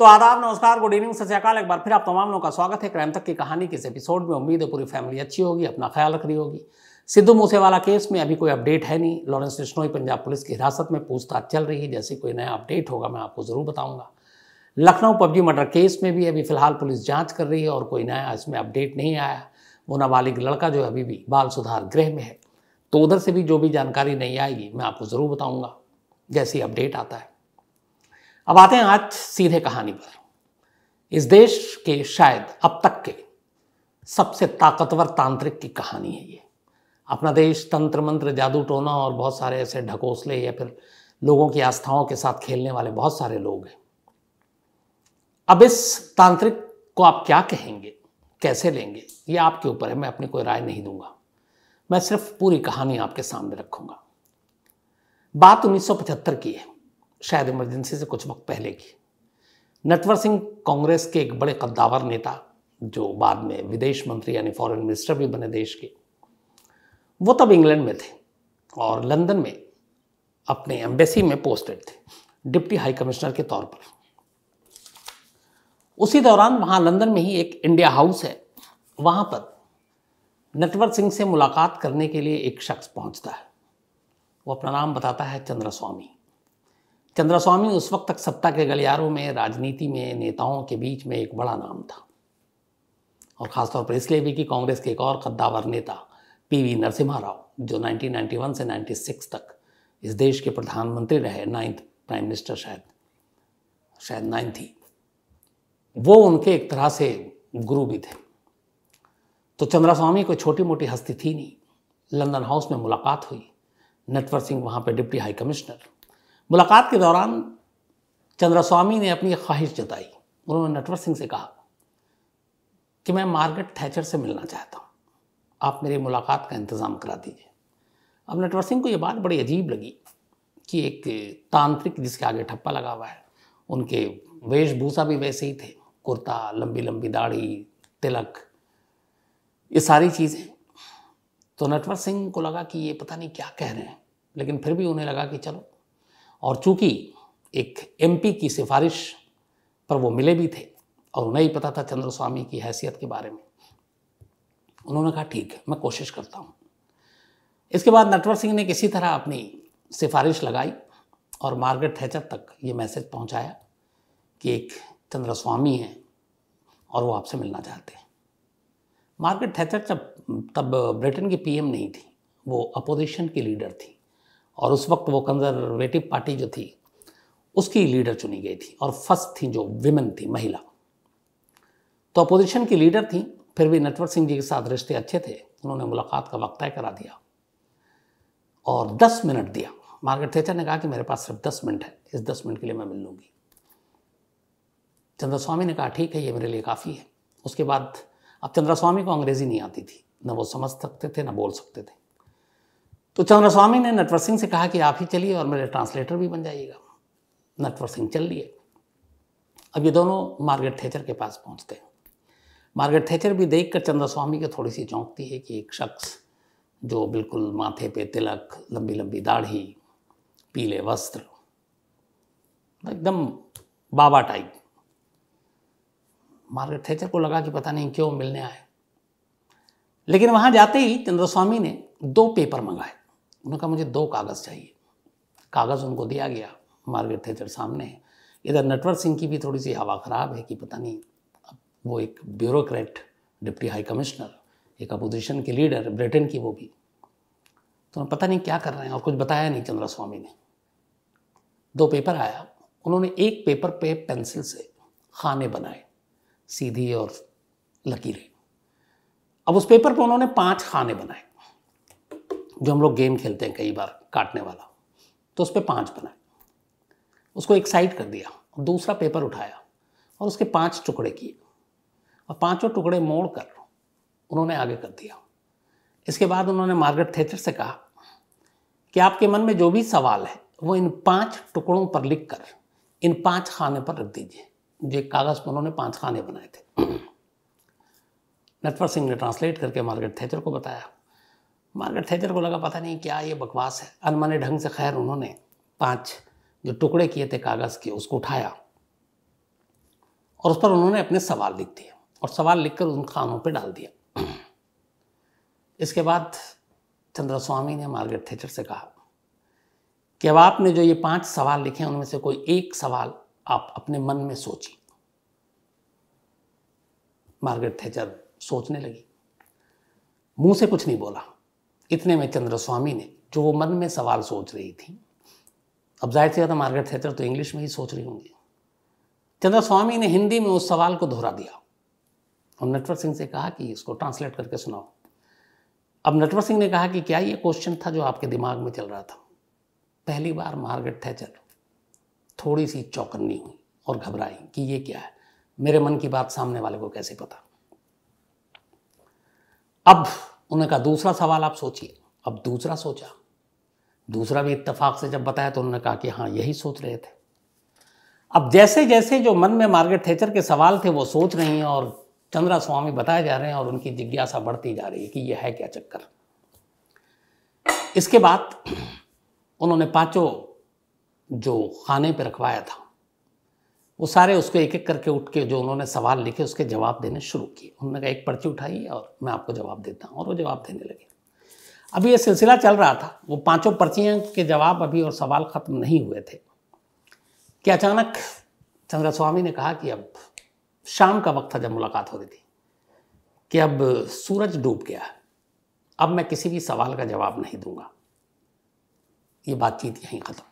तो आदाब, नमस्कार, गुड इवनिंग, सत श्री अकाल। एक बार फिर आप तमाम लोगों का स्वागत है क्राइम तक की कहानी के इस एपिसोड में। उम्मीद है पूरी फैमिली अच्छी होगी, अपना ख्याल रख रही होगी। सिद्धू मूसेवाला केस में अभी कोई अपडेट है नहीं। लॉरेंस बिश्नोई पंजाब पुलिस की हिरासत में, पूछताछ चल रही है। जैसे कोई नया अपडेट होगा मैं आपको जरूर बताऊंगा। लखनऊ पबजी मर्डर केस में भी अभी फिलहाल पुलिस जांच कर रही है और कोई नया इसमें अपडेट नहीं आया। वो नाबालिग लड़का जो अभी भी बाल सुधार गृह में है, तो उधर से भी जो भी जानकारी नहीं आएगी मैं आपको जरूर बताऊंगा जैसी अपडेट आता है। अब आते हैं आज सीधे कहानी पर। इस देश के शायद अब तक के सबसे ताकतवर तांत्रिक की कहानी है ये। अपना देश तंत्र मंत्र, जादू टोना और बहुत सारे ऐसे ढकोसले या फिर लोगों की आस्थाओं के साथ खेलने वाले बहुत सारे लोग हैं। अब इस तांत्रिक को आप क्या कहेंगे, कैसे लेंगे, ये आपके ऊपर है। मैं अपनी कोई राय नहीं दूंगा, मैं सिर्फ पूरी कहानी आपके सामने रखूंगा। बात 1975 की है, शायद इमरजेंसी से कुछ वक्त पहले की। नटवर सिंह कांग्रेस के एक बड़े कद्दावर नेता, जो बाद में विदेश मंत्री यानी फॉरेन मिनिस्टर भी बने देश के, वो तब इंग्लैंड में थे और लंदन में अपने एम्बेसी में पोस्टेड थे, डिप्टी हाई कमिश्नर के तौर पर। उसी दौरान वहाँ लंदन में ही एक इंडिया हाउस है, वहाँ पर नटवर सिंह से मुलाकात करने के लिए एक शख्स पहुँचता है। वो अपना नाम बताता है चंद्रस्वामी। चंद्रस्वामी उस वक्त तक सत्ता के गलियारों में, राजनीति में, नेताओं के बीच में एक बड़ा नाम था, और ख़ासतौर पर इसलिए भी कि कांग्रेस के एक और कद्दावर नेता पीवी नरसिम्हा राव, जो 1991 से 96 तक इस देश के प्रधानमंत्री रहे, 9th प्राइम मिनिस्टर, शायद 9th ही, वो उनके एक तरह से गुरु भी थे। तो चंद्रस्वामी कोई छोटी मोटी हस्ती थी नहीं। लंदन हाउस में मुलाकात हुई, नटवर सिंह वहाँ पर डिप्टी हाई कमिश्नर। मुलाकात के दौरान चंद्रस्वामी ने अपनी ख्वाहिश जताई। उन्होंने नटवर सिंह से कहा कि मैं मार्गरेट थैचर से मिलना चाहता हूँ, आप मेरी मुलाकात का इंतज़ाम करा दीजिए। अब नटवर सिंह को ये बात बड़ी अजीब लगी कि एक तांत्रिक जिसके आगे ठप्पा लगा हुआ है, उनके वेशभूषा भी वैसे ही थे, कुर्ता, लंबी लंबी दाढ़ी, तिलक, ये सारी चीज़ें। तो नटवर सिंह को लगा कि ये पता नहीं क्या कह रहे हैं, लेकिन फिर भी उन्हें लगा कि चलो। और चूंकि एक एमपी की सिफारिश पर वो मिले भी थे और उन्हें ही पता था चंद्रस्वामी की हैसियत के बारे में, उन्होंने कहा ठीक है, मैं कोशिश करता हूँ। इसके बाद नटवर सिंह ने किसी तरह अपनी सिफारिश लगाई और मार्गरेट थैचर तक ये मैसेज पहुँचाया कि एक चंद्रस्वामी हैं और वो आपसे मिलना चाहते हैं। मार्गरेट थैचर तब ब्रिटेन की पीएम नहीं थी, वो अपोजिशन की लीडर थी, और उस वक्त वो कंजर्वेटिव पार्टी जो थी उसकी लीडर चुनी गई थी, और फर्स्ट थी जो विमेन थी, महिला। तो अपोजिशन की लीडर थी, फिर भी नटवर सिंह जी के साथ रिश्ते अच्छे थे। उन्होंने मुलाकात का वक्त तय करा दिया और 10 मिनट दिया। मार्गरेट थैचर ने कहा कि मेरे पास सिर्फ 10 मिनट है, इस 10 मिनट के लिए मैं मिल लूँगी। चंद्रस्वामी ने कहा ठीक है, ये मेरे लिए काफ़ी है। उसके बाद अब चंद्रस्वामी को अंग्रेज़ी नहीं आती थी, न वो समझ सकते थे न बोल सकते थे। तो चंद्रस्वामी ने नटवर सिंह से कहा कि आप ही चलिए और मेरे ट्रांसलेटर भी बन जाइएगा। नटवर सिंह चल लिए। अब ये दोनों मार्गरेट थैचर के पास पहुंचते हैं। मार्गरेट थैचर भी देखकर चंद्रस्वामी को थोड़ी सी चौंकती है कि एक शख्स जो बिल्कुल माथे पे तिलक, लंबी लंबी दाढ़ी, पीले वस्त्र, एकदम बाबा टाइप। मार्गरेट थैचर को लगा कि पता नहीं क्यों मिलने आए। लेकिन वहाँ जाते ही चंद्रस्वामी ने 2 पेपर मंगाए। उन्होंने कहा मुझे 2 कागज़ चाहिए। कागज़ उनको दिया गया, मार्गरेट थैचर सामने है। इधर नटवर सिंह की भी थोड़ी सी हवा ख़राब है कि पता नहीं, अब वो एक ब्यूरोक्रेट, डिप्टी हाई कमिश्नर, एक अपोजिशन की लीडर, ब्रिटेन की वो भी, तो पता नहीं क्या कर रहे हैं, और कुछ बताया नहीं चंद्रस्वामी ने। 2 पेपर आया, उन्होंने एक पेपर पे पेंसिल से खाने बनाए, सीधी और लकीरें। अब उस पेपर पर उन्होंने 5 खाने बनाए, जो हम लोग गेम खेलते हैं कई बार, काटने वाला। तो उस पर 5 बनाए, उसको एक साइड कर दिया, और दूसरा पेपर उठाया और उसके 5 टुकड़े किए, और 5 टुकड़े मोड़कर उन्होंने आगे कर दिया। इसके बाद उन्होंने मार्गरेट थैचर से कहा कि आपके मन में जो भी सवाल है वो इन 5 टुकड़ों पर लिखकर इन 5 खाने पर रख दीजिए। जो एक कागज़ पर उन्होंने 5 खाने बनाए थे। नटवर सिंह ने ट्रांसलेट करके मार्गरेट थैचर को बताया। मार्गरेट थैचर को लगा पता नहीं क्या ये बकवास है। अनमने ढंग से खैर उन्होंने 5 जो टुकड़े किए थे कागज़ के उसको उठाया और उस पर उन्होंने अपने सवाल लिख दिए और सवाल लिखकर उन खानों पे डाल दिया। इसके बाद चंद्रस्वामी ने मार्गरेट थैचर से कहा कि अब आपने जो ये 5 सवाल लिखे हैं उनमें से कोई एक सवाल आप अपने मन में सोचिए। मार्गरेट थैचर सोचने लगी, मुंह से कुछ नहीं बोला। इतने में चंद्रस्वामी ने, जो वो मन में सवाल सोच रही थी, अब जाहिर सी बात है मार्गरेट थैचर तो इंग्लिश में ही सोच रही होंगी, चंद्रस्वामी ने हिंदी में उस सवाल को दोहरा दिया और नटवर सिंह से कहा कि इसको ट्रांसलेट करके सुनाओ। अब नटवर सिंह ने कहा कि क्या ये क्वेश्चन था जो आपके दिमाग में चल रहा था? पहली बार मार्गरेट थैचर थोड़ी सी चौकन्नी हुई और घबराई कि ये क्या है, मेरे मन की बात सामने वाले को कैसे पता। अब उन्होंने कहा दूसरा सवाल आप सोचिए। अब दूसरा सोचा, दूसरा भी इत्तेफाक से जब बताया तो उन्होंने कहा कि हाँ यही सोच रहे थे। अब जैसे जैसे जो मन में मार्गरेट थैचर के सवाल थे वो सोच रही हैं और चंद्रस्वामी बताए जा रहे हैं और उनकी जिज्ञासा बढ़ती जा रही है कि यह है क्या चक्कर। इसके बाद उन्होंने 5 जो खाने पे रखवाया था वो सारे उसको एक एक करके उठ के जो उन्होंने सवाल लिखे उसके जवाब देने शुरू किए। उन्होंने कहा एक पर्ची उठाइए और मैं आपको जवाब देता हूँ, और वो जवाब देने लगे। अभी ये सिलसिला चल रहा था, वो 5 पर्चियों के जवाब अभी और सवाल खत्म नहीं हुए थे कि अचानक चंद्रस्वामी ने कहा कि अब शाम का वक्त था जब मुलाकात हो रही थी कि अब सूरज डूब गया है, अब मैं किसी भी सवाल का जवाब नहीं दूंगा। ये बातचीत यहीं खत्म।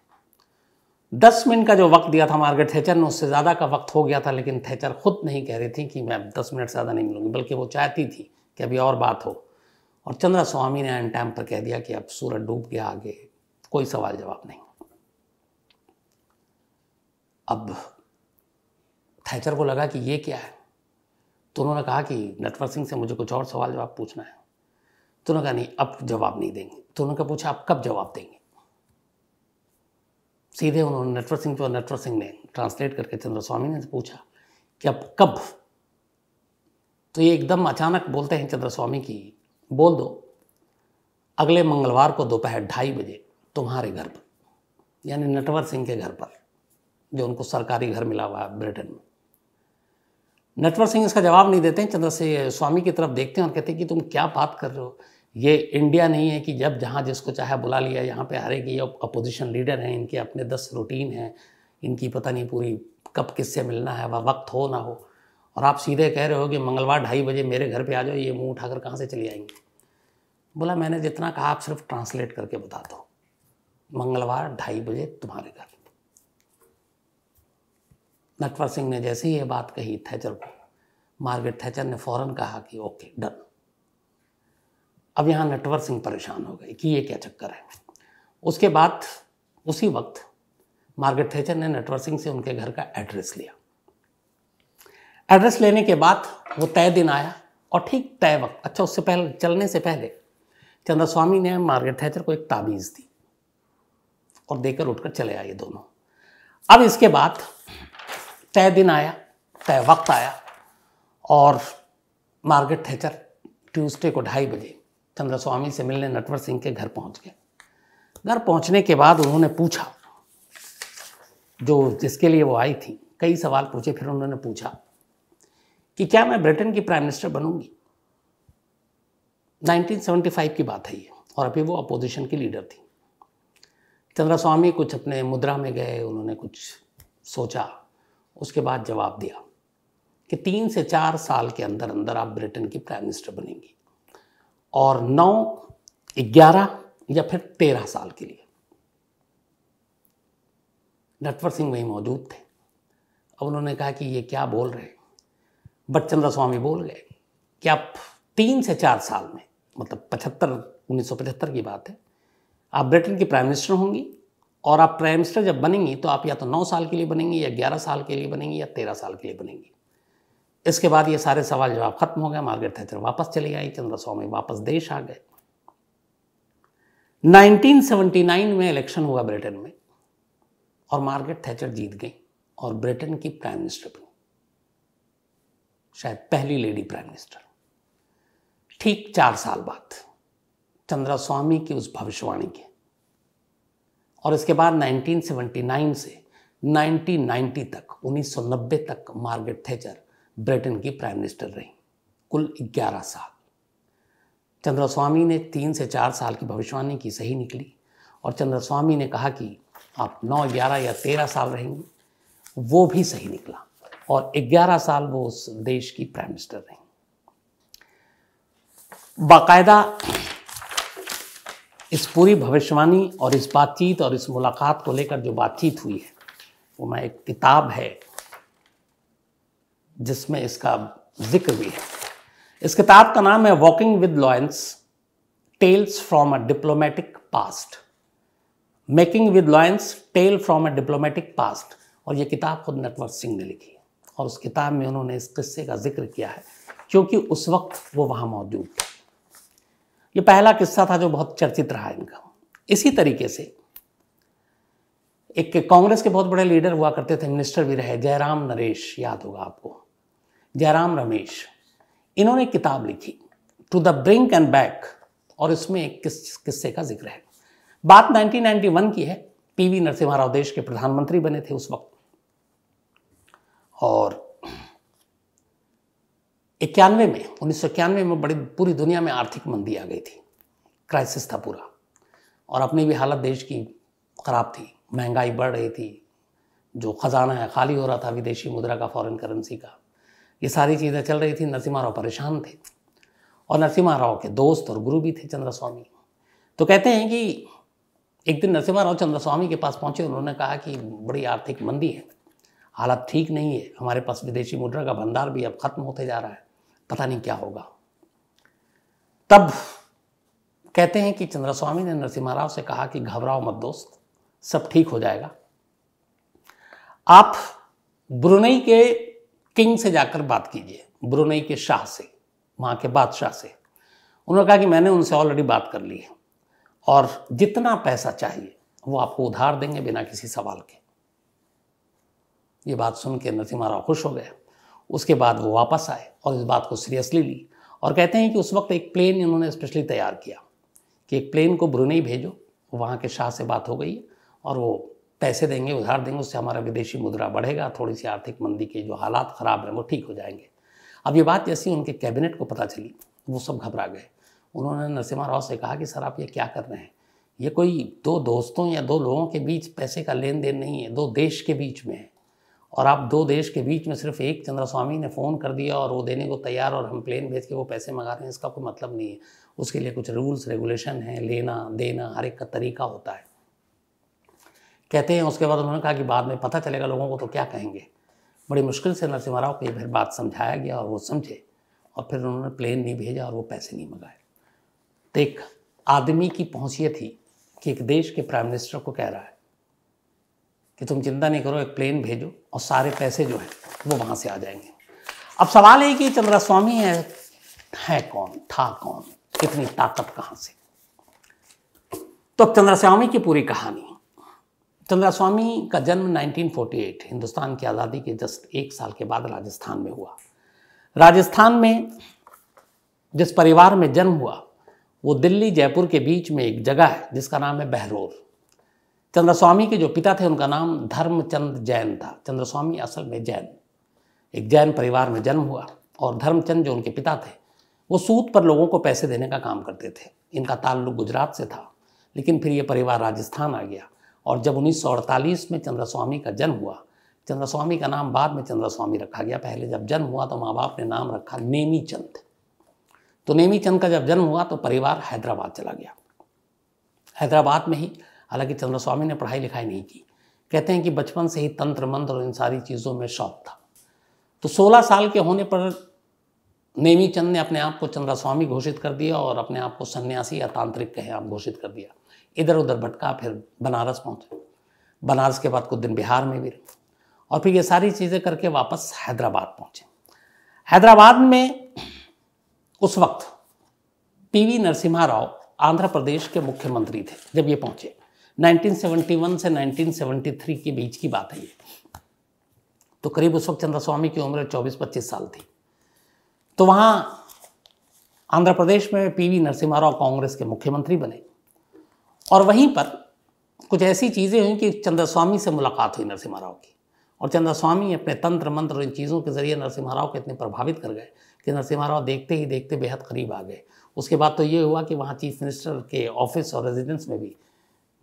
10 मिनट का जो वक्त दिया था मार्गरेट थैचर ने, उससे ज़्यादा का वक्त हो गया था, लेकिन थैचर खुद नहीं कह रही थी कि मैं 10 मिनट से ज़्यादा नहीं मिलूंगी, बल्कि वो चाहती थी कि अभी और बात हो। और चंद्रस्वामी ने एन टाइम पर कह दिया कि अब सूरज डूब गया, आगे कोई सवाल जवाब नहीं। अब थैचर को लगा कि ये क्या है, तो उन्होंने कहा कि नटवर सिंह से मुझे कुछ और सवाल जवाब पूछना है। तो उन्होंने कहा नहीं अब जवाब नहीं देंगे। तो उन्होंने कहा पूछा आप कब जवाब देंगे? सीधे उन्होंने नटवर सिंह ने ट्रांसलेट करके चंद्रस्वामी ने पूछा कि अब कब? तो ये एकदम अचानक बोलते हैं चंद्रस्वामी की, बोल दो अगले मंगलवार को दोपहर 2:30 बजे तुम्हारे घर पर, यानी नटवर सिंह के घर पर, जो उनको सरकारी घर मिला हुआ है ब्रिटेन में। नटवर सिंह इसका जवाब नहीं देते हैं, चंद्रस्वामी की तरफ देखते हैं और कहते हैं कि तुम क्या बात कर रहे हो, ये इंडिया नहीं है कि जब जहाँ जिसको चाहे बुला लिया। यहाँ पे हर एक ये अपोजिशन लीडर हैं, इनके अपने 10 रूटीन हैं, इनकी पता नहीं पूरी कब किससे मिलना है, वह वक्त हो ना हो, और आप सीधे कह रहे हो कि मंगलवार 2:30 बजे मेरे घर पे आ जाओ। ये मुंह उठाकर कहाँ से चली आएंगी? बोला मैंने जितना कहा आप सिर्फ ट्रांसलेट करके बता दो, मंगलवार 2:30 बजे तुम्हारे घर। नटवर सिंह ने जैसे ही ये बात कही थैचर को, मार्गरेट थैचर ने फौरन कहा कि ओके डन। अब यहाँ नटवर सिंह परेशान हो गए कि ये क्या चक्कर है। उसके बाद उसी वक्त मार्गरेट थैचर ने नटवर सिंह से उनके घर का एड्रेस लिया। एड्रेस लेने के बाद वो तय दिन आया और ठीक तय वक्त, अच्छा उससे पहले, चलने से पहले चंद्रस्वामी ने मार्गरेट थैचर को एक ताबीज़ दी और देकर उठकर चले आए दोनों। अब इसके बाद तय दिन आया, तय वक्त आया और मार्गरेट थैचर ट्यूसडे को 2:30 बजे चंद्रस्वामी से मिलने नटवर सिंह के घर पहुंच गए। घर पहुंचने के बाद उन्होंने पूछा, जो जिसके लिए वो आई थी, कई सवाल पूछे। फिर उन्होंने पूछा कि क्या मैं ब्रिटेन की प्राइम मिनिस्टर बनूंगी? 1975 की बात है ये, और अभी वो अपोजिशन की लीडर थी। चंद्रस्वामी कुछ अपने मुद्रा में गए, उन्होंने कुछ सोचा, उसके बाद जवाब दिया कि 3 से 4 साल के अंदर अंदर आप ब्रिटेन की प्राइम मिनिस्टर बनेंगी, और 9, 11 या फिर 13 साल के लिए। नटवर सिंह वहीं मौजूद थे। अब उन्होंने कहा कि ये क्या बोल रहे हैं, बट चंद्रस्वामी बोल गए कि आप 3 से 4 साल में, मतलब 1975 की बात है, आप ब्रिटेन की प्राइम मिनिस्टर होंगी, और आप प्राइम मिनिस्टर जब बनेंगी तो आप या तो 9 साल के लिए बनेंगी, या 11 साल के लिए बनेंगी, या 13 साल के लिए बनेंगी। इसके बाद ये सारे सवाल जवाब खत्म हो गए। मार्गरेट थैचर वापस चली आई, चंद्रस्वामी वापस देश आ गए। 1979 में इलेक्शन हुआ ब्रिटेन में और मार्गरेट थैचर जीत गई और ब्रिटेन की प्राइम मिनिस्टर बनी, शायद पहली लेडी प्राइम मिनिस्टर। ठीक 4 साल बाद चंद्रस्वामी की उस भविष्यवाणी के, और इसके बाद 1979 से 1990 तक 1990 तक मार्गरेट थैचर ब्रिटेन की प्राइम मिनिस्टर रही, कुल 11 साल। चंद्रस्वामी ने 3 से 4 साल की भविष्यवाणी की, सही निकली, और चंद्रस्वामी ने कहा कि आप 9, 11 या 13 साल रहेंगे, वो भी सही निकला, और 11 साल वो उस देश की प्राइम मिनिस्टर रही। बाकायदा इस पूरी भविष्यवाणी और इस बातचीत और इस मुलाकात को लेकर जो बातचीत हुई है, वो मैं एक किताब है जिसमें इसका जिक्र भी है। इस किताब का नाम है walking with Lawrence, tales from a diplomatic past. Making with Lawrence, tale from a diplomatic past. और ये किताब खुद नटवर सिंह ने लिखी है, और उस किताब में उन्होंने इस किस्से का जिक्र किया है क्योंकि उस वक्त वो वहाँ मौजूद थे। ये पहला किस्सा था जो बहुत चर्चित रहा इनका। इसी तरीके से एक कांग्रेस के बहुत बड़े लीडर हुआ करते थे, मिनिस्टर भी रहे, जयराम नरेश, याद होगा आपको, जयराम रमेश। इन्होंने एक किताब लिखी, to the brink and back, और इसमें एक किस्से का जिक्र है। बात 1991 की है। पीवी नरसिम्हा राव देश के प्रधानमंत्री बने थे उस वक्त, और 1991 में बड़ी पूरी दुनिया में आर्थिक मंदी आ गई थी, क्राइसिस था पूरा, और अपनी भी हालत देश की खराब थी, महंगाई बढ़ रही थी, जो खजाना है खाली हो रहा था विदेशी मुद्रा का, फॉरेन करेंसी का, ये सारी चीज़ें चल रही थी। नरसिम्हा राव परेशान थे, और नरसिम्हा राव के दोस्त और गुरु भी थे चंद्रस्वामी। तो कहते हैं कि एक दिन नरसिम्हा राव चंद्रस्वामी के पास पहुंचे, उन्होंने कहा कि बड़ी आर्थिक मंदी है, हालत ठीक नहीं है, हमारे पास विदेशी मुद्रा का भंडार भी अब खत्म होते जा रहा है, पता नहीं क्या होगा। तब कहते हैं कि चंद्रस्वामी ने नरसिम्हा राव से कहा कि घबराओ मत दोस्त, सब ठीक हो जाएगा, आप ब्रुनेई के किंग से जाकर बात कीजिए, ब्रुनेई के शाह से, वहाँ के बादशाह से। उन्होंने कहा कि मैंने उनसे ऑलरेडी बात कर ली है, और जितना पैसा चाहिए वो आपको उधार देंगे बिना किसी सवाल के। ये बात सुन के नरसिम्हा राव खुश हो गए। उसके बाद वो वापस आए और इस बात को सीरियसली ली, और कहते हैं कि उस वक्त एक प्लेन इन्होंने स्पेशली तैयार किया कि एक प्लेन को ब्रुनेई भेजो, वहाँ के शाह से बात हो गई और वो पैसे देंगे, उधार देंगे, उससे हमारा विदेशी मुद्रा बढ़ेगा, थोड़ी सी आर्थिक मंदी के जो हालात ख़राब हैं वो ठीक हो जाएंगे। अब ये बात जैसी उनके कैबिनेट को पता चली, वो सब घबरा गए। उन्होंने नरसिम्हा राव से कहा कि सर आप ये क्या कर रहे हैं, ये कोई दो दोस्तों या दो लोगों के बीच पैसे का लेन देन नहीं है, दो देश के बीच में है, और आप दो देश के बीच में सिर्फ एक चंद्रस्वामी ने फ़ोन कर दिया और वो देने को तैयार, और हम प्लेन भेज के वो पैसे मंगा रहे हैं, इसका कोई मतलब नहीं है। उसके लिए कुछ रूल्स रेगुलेशन है, लेना देना हर एक का तरीका होता है। कहते हैं उसके बाद उन्होंने कहा कि बाद में पता चलेगा लोगों को तो क्या कहेंगे। बड़ी मुश्किल से नरसिम्हा राव को फिर बात समझाया गया और वो समझे, और फिर उन्होंने प्लेन नहीं भेजा और वो पैसे नहीं मंगाए। तो एक आदमी की पहुँच ये थी कि एक देश के प्राइम मिनिस्टर को कह रहा है कि तुम चिंता नहीं करो, एक प्लेन भेजो और सारे पैसे जो हैं वो वहाँ से आ जाएंगे। अब सवाल है कि चंद्रस्वामी है कौन, था कौन, कितनी ताकत कहाँ से। तो अब चंद्रस्वामी की पूरी कहानी। चंद्रस्वामी का जन्म 1948 हिंदुस्तान की आज़ादी के जस्ट 1 साल के बाद राजस्थान में हुआ। राजस्थान में जिस परिवार में जन्म हुआ वो दिल्ली जयपुर के बीच में एक जगह है जिसका नाम है बहरोर। चंद्रस्वामी के जो पिता थे उनका नाम धर्मचंद जैन था। चंद्रस्वामी असल में जैन, एक जैन परिवार में जन्म हुआ, और धर्मचंद जो उनके पिता थे वो सूद पर लोगों को पैसे देने का काम करते थे। इनका ताल्लुक गुजरात से था, लेकिन फिर ये परिवार राजस्थान आ गया, और जब 1948 में चंद्रस्वामी का जन्म हुआ, चंद्रस्वामी का नाम बाद में चंद्रस्वामी रखा गया। पहले जब जन्म हुआ तो माँ बाप ने नाम रखा नेमीचंद। तो नेमीचंद का जब जन्म हुआ तो परिवार हैदराबाद चला गया। हैदराबाद में ही, हालांकि चंद्रस्वामी ने पढ़ाई लिखाई नहीं की, कहते हैं कि बचपन से ही तंत्र मंत्र और इन सारी चीज़ों में शौक था। तो 16 साल के होने पर नेमीचंद ने अपने आप को चंद्रस्वामी घोषित कर दिया और अपने आप को सन्यासी या तांत्रिक कहें आप घोषित कर दिया। इधर उधर भटका, फिर बनारस पहुँचे, बनारस के बाद कुछ दिन बिहार में भी रहे, और फिर ये सारी चीज़ें करके वापस हैदराबाद पहुँचे। हैदराबाद में उस वक्त पीवी नरसिम्हा राव आंध्र प्रदेश के मुख्यमंत्री थे जब ये पहुँचे। 1971 से 1973 के बीच की बात है ये। तो करीब उस वक्त चंद्रस्वामी की उम्र 24-25 साल थी। तो वहाँ आंध्र प्रदेश में पीवी नरसिम्हा राव कांग्रेस के मुख्यमंत्री बने, और वहीं पर कुछ ऐसी चीज़ें हुई कि चंद्रस्वामी से मुलाकात हुई नरसिम्हा राव की, और चंद्रस्वामी अपने तंत्र मंत्र और इन चीज़ों के ज़रिए नरसिम्हा राव को इतने प्रभावित कर गए कि नरसिम्हा राव देखते ही देखते बेहद करीब आ गए। उसके बाद तो ये हुआ कि वहाँ चीफ मिनिस्टर के ऑफिस और रेजिडेंस में भी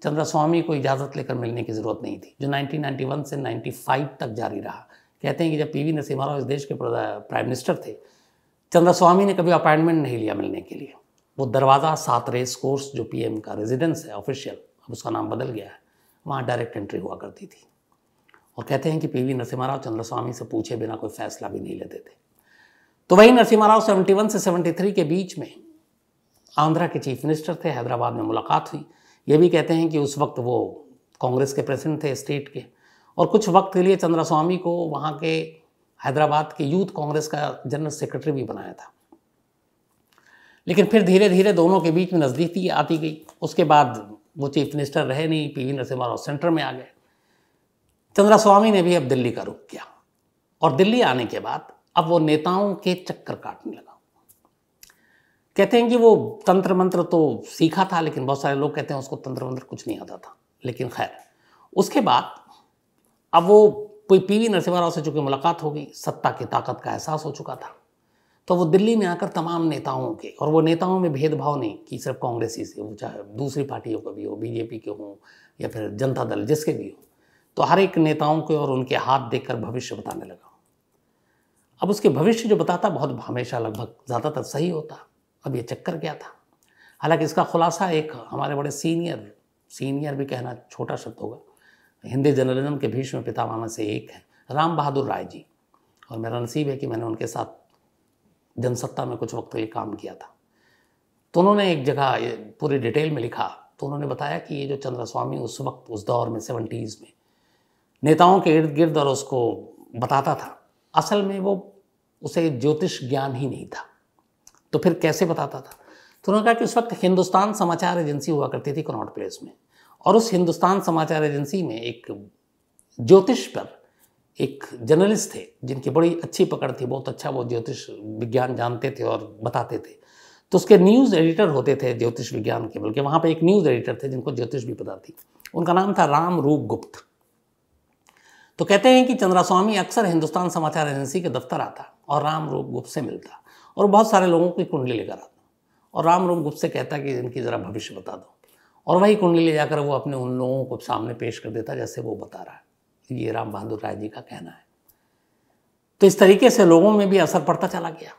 चंद्रस्वामी को इजाज़त लेकर मिलने की ज़रूरत नहीं थी, जो 1991 से 95 तक जारी रहा। कहते हैं कि जब पीवी नरसिम्हा राव इस देश के प्राइम मिनिस्टर थे, चंद्रस्वामी ने कभी अपॉइंटमेंट नहीं लिया मिलने के लिए। वो दरवाज़ा 7 रेस कोर्स जो पीएम का रेजिडेंस है ऑफिशियल, अब उसका नाम बदल गया है, वहाँ डायरेक्ट एंट्री हुआ करती थी। और कहते हैं कि पीवी नरसिम्हा राव चंद्रस्वामी से पूछे बिना कोई फैसला भी नहीं लेते थे। तो वही नरसिम्हा राव 71 से 73 के बीच में आंध्रा के चीफ मिनिस्टर थे, हैदराबाद में मुलाकात हुई। ये भी कहते हैं कि उस वक्त वो कांग्रेस के प्रेसिडेंट थे स्टेट के, और कुछ वक्त के लिए चंद्रस्वामी को वहाँ के हैदराबाद के यूथ कांग्रेस का जनरल सेक्रेटरी भी बनाया था। लेकिन फिर धीरे धीरे दोनों के बीच में नज़दीकी आती गई। उसके बाद वो चीफ मिनिस्टर रहे नहीं, पीवी नरसिम्हा राव सेंटर में आ गए। चंद्रस्वामी ने भी अब दिल्ली का रुख किया, और दिल्ली आने के बाद अब वो नेताओं के चक्कर काटने लगा। कहते हैं कि वो तंत्र मंत्र तो सीखा था, लेकिन बहुत सारे लोग कहते हैं उसको तंत्र मंत्र कुछ नहीं आता था। लेकिन खैर, उसके बाद अब वो कोई पीवी नरसिम्हा राव से चूंकि मुलाकात हो गई, सत्ता की ताकत का एहसास हो चुका था, तो वो दिल्ली में आकर तमाम नेताओं के, और वो नेताओं में भेदभाव नहीं कि सिर्फ कांग्रेसी से हो, चाहे दूसरी पार्टियों का भी हो, बीजेपी के हों या फिर जनता दल जिसके भी हो, तो हर एक नेताओं के और उनके हाथ देखकर भविष्य बताने लगा। अब उसके भविष्य जो बताता बहुत हमेशा लगभग ज़्यादातर सही होता। अब ये चक्कर क्या था? हालांकि इसका खुलासा एक हमारे बड़े सीनियर भी कहना छोटा शब्द होगा, हिंदी जर्नलिज्म के भीष्म पितामह में से एक है राम बहादुर राय जी, और मेरा नसीब है कि मैंने उनके साथ जनसत्ता में कुछ वक्त के लिए काम किया था। तो उन्होंने एक जगह पूरी डिटेल में लिखा, तो उन्होंने बताया कि ये जो चंद्रस्वामी उस वक्त उस दौर में 70s में नेताओं के इर्द गिर्द और उसको बताता था, असल में वो उसे ज्योतिष ज्ञान ही नहीं था। तो फिर कैसे बताता था? तो उन्होंने कहा कि उस वक्त हिंदुस्तान समाचार एजेंसी हुआ करती थी कनॉट प्लेस में, और उस हिंदुस्तान समाचार एजेंसी में एक ज्योतिष पर एक जर्नलिस्ट थे जिनकी बड़ी अच्छी पकड़ थी, बहुत अच्छा वो ज्योतिष विज्ञान जानते थे और बताते थे। तो उसके न्यूज़ एडिटर होते थे ज्योतिष विज्ञान के, बल्कि वहाँ पे एक न्यूज़ एडिटर थे जिनको ज्योतिष भी पता थी। उनका नाम था राम रूप गुप्त। तो कहते हैं कि चंद्रस्वामी अक्सर हिंदुस्तान समाचार एजेंसी के दफ्तर आता और राम रूप गुप्त से मिलता, और बहुत सारे लोगों की कुंडली लेकर आता, और राम रूप गुप्त से कहता कि इनकी ज़रा भविष्य बता दो, और वही कुंडली ले जाकर वो अपने उन लोगों को सामने पेश कर देता जैसे वो बता रहा है। ये राम बहादुर राय जी का कहना है। तो इस तरीके से लोगों में भी असर पड़ता चला गया।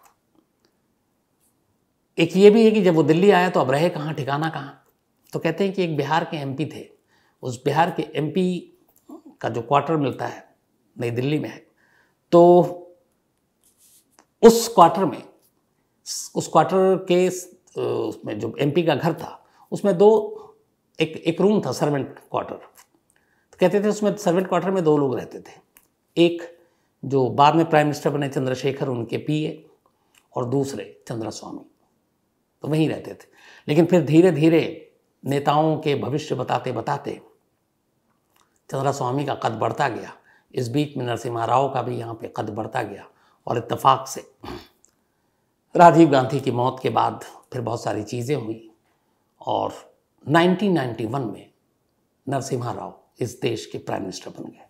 एक ये भी है कि जब वो दिल्ली आया तो अब रहे कहाँ, ठिकाना कहाँ? तो कहते हैं कि एक बिहार के एमपी थे, उस बिहार के एमपी का जो क्वार्टर मिलता है नई दिल्ली में है, तो उस क्वार्टर के उसमें जो एमपी का घर था उसमें एक रूम था, सर्वेंट क्वार्टर। तो कहते थे उसमें सर्वेंट क्वार्टर में 2 लोग रहते थे, एक जो बाद में प्राइम मिनिस्टर बने चंद्रशेखर उनके पीए, और दूसरे चंद्रस्वामी, तो वहीं रहते थे। लेकिन फिर धीरे धीरे नेताओं के भविष्य बताते बताते चंद्रस्वामी का कद बढ़ता गया। इस बीच में नरसिम्हा राव का भी यहाँ पे कद बढ़ता गया, और इत्तेफाक से राजीव गांधी की मौत के बाद फिर बहुत सारी चीज़ें हुई, और 1991 में नरसिम्हा राव इस देश के प्राइम मिनिस्टर बन गए।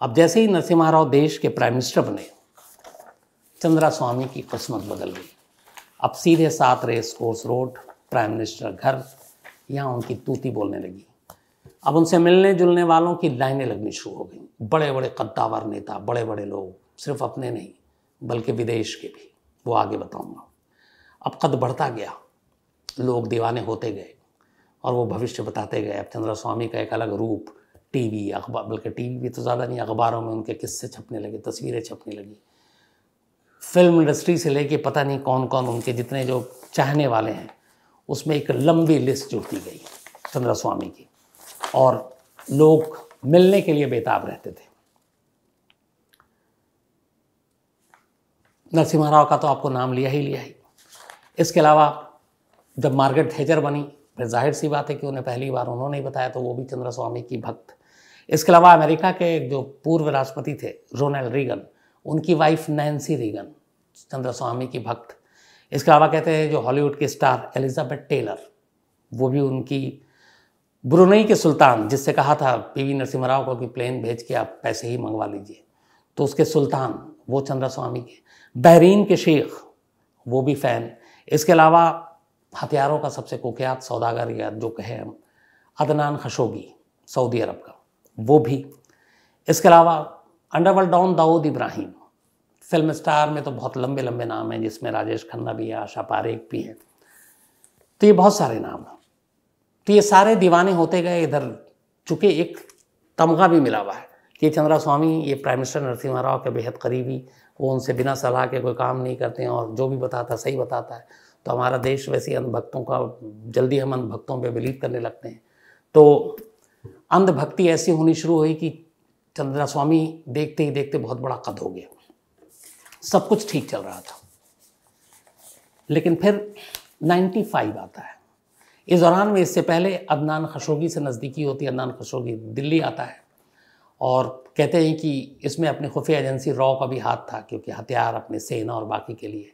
अब जैसे ही नरसिम्हा राव देश के प्राइम मिनिस्टर बने, चंद्रस्वामी की किस्मत बदल गई। अब सीधे 7 race course road, prime minister घर, यहाँ उनकी तूती बोलने लगी। अब उनसे मिलने जुलने वालों की लाइनें लगनी शुरू हो गई। बड़े बड़े कद्दावर नेता, बड़े बड़े लोग, सिर्फ अपने नहीं बल्कि विदेश के भी, वो आगे बताऊंगा। अब कद बढ़ता गया, लोग दीवाने होते गए, और वो भविष्य बताते गए। अब चंद्रस्वामी का एक अलग रूप टीवी, अखबार, बल्कि टीवी भी तो ज़्यादा नहीं, अखबारों में उनके किस्से छपने लगे, तस्वीरें छपने लगी। फिल्म इंडस्ट्री से लेके पता नहीं कौन कौन उनके जितने जो चाहने वाले हैं, उसमें एक लंबी लिस्ट जुड़ती गई चंद्रस्वामी की, और लोग मिलने के लिए बेताब रहते थे। नरसिम्हा राव का तो आपको नाम लिया ही। इसके अलावा जब मार्गरेट थैचर बनी, फिर जाहिर सी बात है कि उन्हें पहली बार उन्होंने ही बताया, तो वो भी चंद्रस्वामी की भक्त। इसके अलावा अमेरिका के जो पूर्व राष्ट्रपति थे रोनाल्ड रीगन, उनकी वाइफ नैन्सी रीगन चंद्रस्वामी की भक्त। इसके अलावा कहते हैं जो हॉलीवुड की स्टार एलिजाबेथ टेलर, वो भी उनकी ब्रुनई के सुल्तान, जिससे कहा था पीवी नरसिम्हा राव को कि प्लेन भेज के आप पैसे ही मंगवा लीजिए, तो उसके सुल्तान वो चंद्रास्वामी के। बहरीन के शेख वो भी फ़ैन। इसके अलावा हथियारों का सबसे कुख्यात सौदागर या जो कहे हम, अदनान खशोगी सऊदी अरब का, वो भी। इसके अलावा underworld don Dawood Ibrahim, film star में तो बहुत लंबे लंबे नाम हैं, जिसमें राजेश खन्ना भी है, आशा पारेख भी हैं, तो ये बहुत सारे नाम हैं। तो ये सारे दीवाने होते गए इधर, चूँकि एक तमगा भी मिला हुआ है कि चंद्रास्वामी ये प्राइम मिनिस्टर नरसिम्हा राव के बेहद करीबी, वो उनसे बिना सलाह के कोई काम नहीं करते हैं और जो भी बताता सही बताता है। तो हमारा देश वैसे अंधभक्तों का, जल्दी हम अंधभक्तों पे बिलीव करने लगते हैं। तो अंधभक्ति ऐसी होनी शुरू हुई कि चंद्रास्वामी देखते ही देखते बहुत बड़ा कद हो गया, सब कुछ ठीक चल रहा था। लेकिन फिर 95 आता है। इस दौरान में, इससे पहले अदनान खशोगी से नज़दीकी होती है। अदनान खशोगी दिल्ली आता है और कहते हैं कि इसमें अपनी खुफिया एजेंसी रॉ का भी हाथ था, क्योंकि हथियार अपने सेना और बाकी के लिए,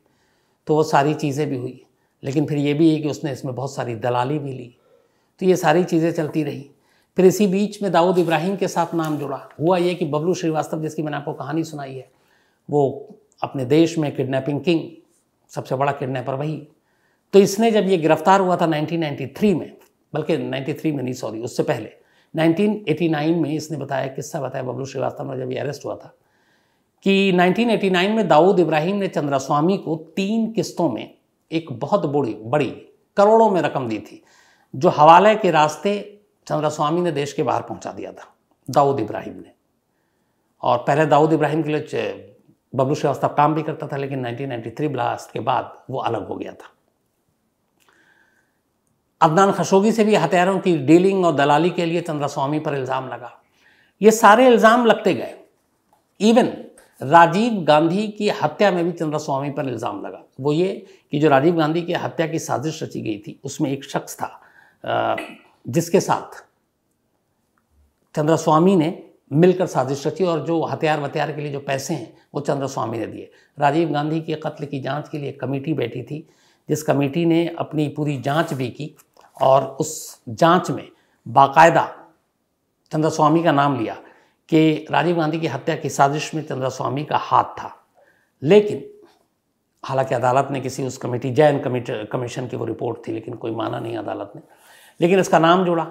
तो वो सारी चीज़ें भी हुई। लेकिन फिर ये भी है कि उसने इसमें बहुत सारी दलाली भी ली, तो ये सारी चीज़ें चलती रही। फिर इसी बीच में दाऊद इब्राहिम के साथ नाम जुड़ा। हुआ ये कि बबलू श्रीवास्तव, जिसकी मैंने आपको कहानी सुनाई है, वो अपने देश में किडनैपिंग किंग, सबसे बड़ा किडनैपर वही। तो इसने जब ये गिरफ्तार हुआ था 1993 में, बल्कि 93 में नहीं, सॉरी, उससे पहले 1989 में इसने बताया, किस्सा बताया बबलू श्रीवास्तव ने, जब ये अरेस्ट हुआ था, कि 1989 में दाऊद इब्राहिम ने चंद्रास्वामी को 3 किस्तों में एक बहुत बड़ी करोड़ों में रकम दी थी, जो हवाले के रास्ते चंद्रास्वामी ने देश के बाहर पहुंचा दिया था, दाऊद इब्राहिम ने। और पहले दाऊद इब्राहिम के लिए बबलू श्रीवास्तव काम भी करता था, लेकिन 1993 ब्लास्ट के बाद वो अलग हो गया था। अदनान खशोगी से भी हथियारों की डीलिंग और दलाली के लिए चंद्रास्वामी पर इल्ज़ाम लगा। ये सारे इल्ज़ाम लगते गए। इवन राजीव गांधी की हत्या में भी चंद्रास्वामी पर इल्ज़ाम लगा। वो ये कि जो राजीव गांधी की हत्या की साजिश रची गई थी, उसमें एक शख्स था जिसके साथ चंद्रास्वामी ने मिलकर साजिश रची, और जो हथियार के लिए जो पैसे हैं वो चंद्रास्वामी ने दिए। राजीव गांधी के कत्ल की जांच के लिए एक कमेटी बैठी थी, जिस कमेटी ने अपनी पूरी जांच भी की, और उस जांच में बाकायदा चंद्रास्वामी का नाम लिया कि राजीव गांधी की हत्या की साजिश में चंद्रास्वामी का हाथ था। लेकिन हालांकि अदालत ने किसी उस कमेटी, जैन कमीशन की वो रिपोर्ट थी, लेकिन कोई माना नहीं अदालत ने। लेकिन इसका नाम जुड़ा,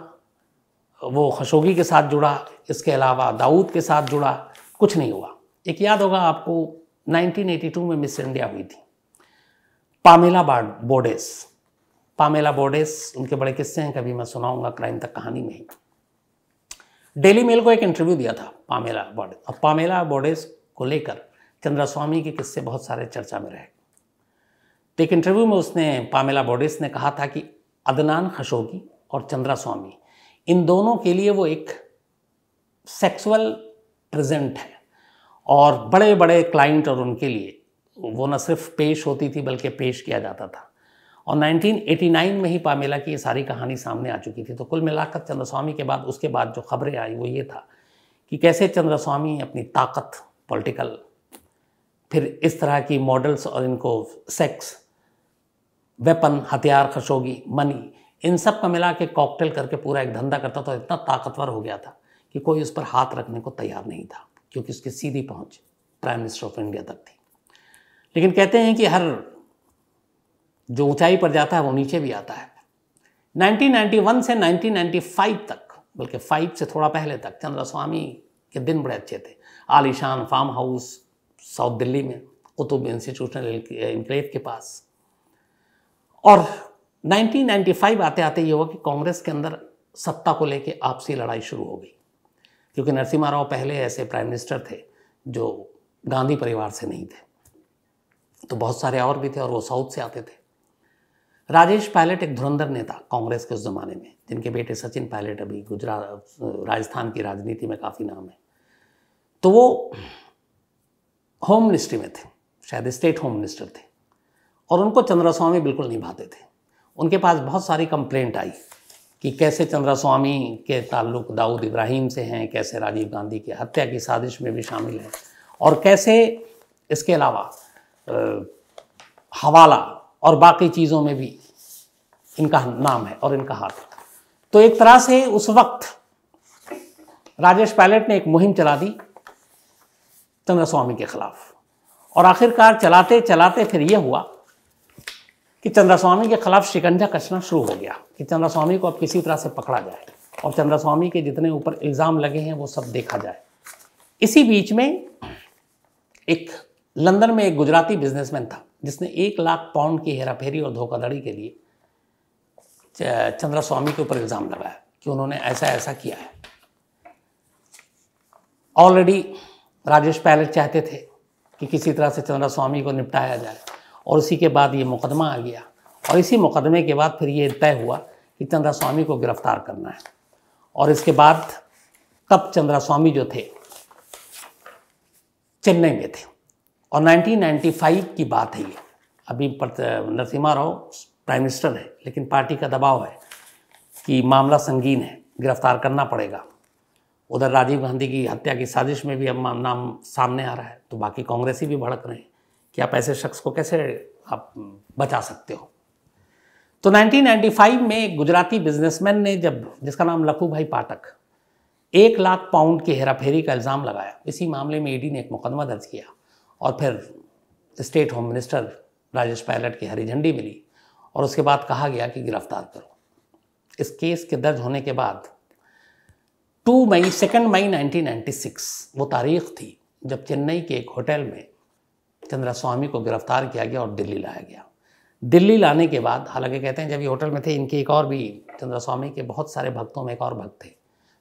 वो खशोगी के साथ जुड़ा, इसके अलावा दाऊद के साथ जुड़ा, कुछ नहीं हुआ। एक याद होगा आपको, 1982 में मिस इंडिया हुई थी, पामेला बोर्डेस, उनके बड़े किस्से हैं, कभी मैं सुनाऊंगा क्राइम तक कहानी में ही। डेली मेल को एक इंटरव्यू दिया था पामेला बोर्डेस, और पामेला बोर्डेस को लेकर चंद्रास्वामी के किस्से बहुत सारे चर्चा में रहे। तो एक इंटरव्यू में पामेला बोर्डेस ने कहा था कि अदनान खशोगी और चंद्रास्वामी, इन दोनों के लिए वो एक सेक्सुअल प्रेजेंट है, और बड़े बड़े क्लाइंट और उनके लिए वो न सिर्फ पेश होती थी बल्कि पेश किया जाता था। और 1989 में ही पामेला की ये सारी कहानी सामने आ चुकी थी। तो कुल मिलाकर चंद्रास्वामी के बाद, उसके बाद जो खबरें आई वो ये था कि कैसे चंद्रास्वामी अपनी ताकत, पॉलिटिकल, फिर इस तरह की मॉडल्स और इनको सेक्स, वेपन, हथियार, खशोगी, मनी, इन सब का मिला के कॉकटेल करके पूरा एक धंधा करता था। इतना ताकतवर हो गया था कि कोई उस पर हाथ रखने को तैयार नहीं था, क्योंकि उसकी सीधी पहुंच प्राइम मिनिस्टर ऑफ इंडिया तक थी। लेकिन कहते हैं कि हर जो ऊंचाई पर जाता है वो नीचे भी आता है। 1991 से 1995 तक, बल्कि 5 से थोड़ा पहले तक, चंद्रास्वामी के दिन बड़े अच्छे थे। आलीशान फार्म हाउस साउथ दिल्ली में, कुतुब इंस्टीट्यूशनल एनक्लेव के पास। और 1995 आते आते ये हुआ कि कांग्रेस के अंदर सत्ता को लेके आपसी लड़ाई शुरू हो गई, क्योंकि नरसिम्हा राव पहले ऐसे प्राइम मिनिस्टर थे जो गांधी परिवार से नहीं थे, तो बहुत सारे और भी थे, और वो साउथ से आते थे। राजेश पायलट एक धुरंधर नेता कांग्रेस के उस ज़माने में, जिनके बेटे सचिन पायलट अभी राजस्थान की राजनीति में काफ़ी नाम है, तो वो होम मिनिस्ट्री में थे, शायद स्टेट होम मिनिस्टर थे, और उनको चंद्रास्वामी बिल्कुल नहीं भाते थे। उनके पास बहुत सारी कंप्लेंट आई कि कैसे चंद्रास्वामी के ताल्लुक दाऊद इब्राहिम से हैं, कैसे राजीव गांधी की हत्या की साजिश में भी शामिल है, और कैसे इसके अलावा हवाला और बाकी चीज़ों में भी इनका नाम है और इनका हाथ है। तो एक तरह से उस वक्त राजेश पायलट ने एक मुहिम चला दी चंद्रस्वामी के खिलाफ, और आखिरकार चलाते चलाते फिर यह हुआ कि चंद्रस्वामी के खिलाफ शिकंजा कसना शुरू हो गया कि चंद्रस्वामी को अब किसी तरह से पकड़ा जाए और चंद्रस्वामी के जितने ऊपर इल्ज़ाम लगे हैं वो सब देखा जाए। इसी बीच में एक लंदन में एक गुजराती बिजनेसमैन था जिसने 1 लाख पाउंड की हेराफेरी और धोखाधड़ी के लिए चंद्रस्वामी के ऊपर इल्ज़ाम लगाया कि उन्होंने ऐसा ऐसा किया है। ऑलरेडी राजेश पायलट चाहते थे कि किसी तरह से चंद्रस्वामी को निपटाया जाए, और उसी के बाद ये मुकदमा आ गया, और इसी मुकदमे के बाद फिर ये तय हुआ कि चंद्रस्वामी को गिरफ्तार करना है। और इसके बाद तब चंद्रस्वामी जो थे चेन्नई में थे, और 1995 की बात है ये। अभी नरसिम्हा राव प्राइम मिनिस्टर है, लेकिन पार्टी का दबाव है कि मामला संगीन है, गिरफ्तार करना पड़ेगा। उधर राजीव गांधी की हत्या की साजिश में भी अब नाम सामने आ रहा है, तो बाकी कांग्रेसी भी भड़क रहे हैं कि आप ऐसे शख्स को कैसे आप बचा सकते हो। तो 1995 में एक गुजराती बिजनेसमैन ने जिसका नाम लखूभाई पाठक 1 लाख पाउंड की हेराफेरी का इल्ज़ाम लगाया। इसी मामले में ईडी ने एक मुकदमा दर्ज किया, और फिर state home minister Rajesh Pilot की हरी झंडी मिली, और उसके बाद कहा गया कि गिरफ्तार करो। इस केस के दर्ज होने के बाद 2 मई 1996 वो तारीख थी जब चेन्नई के एक होटल में चंद्रस्वामी को गिरफ्तार किया गया और दिल्ली लाया गया। दिल्ली लाने के बाद, हालांकि कहते हैं जब ये होटल में थे, इनके एक और भी चंद्रस्वामी के बहुत सारे भक्तों में एक और भक्त थे,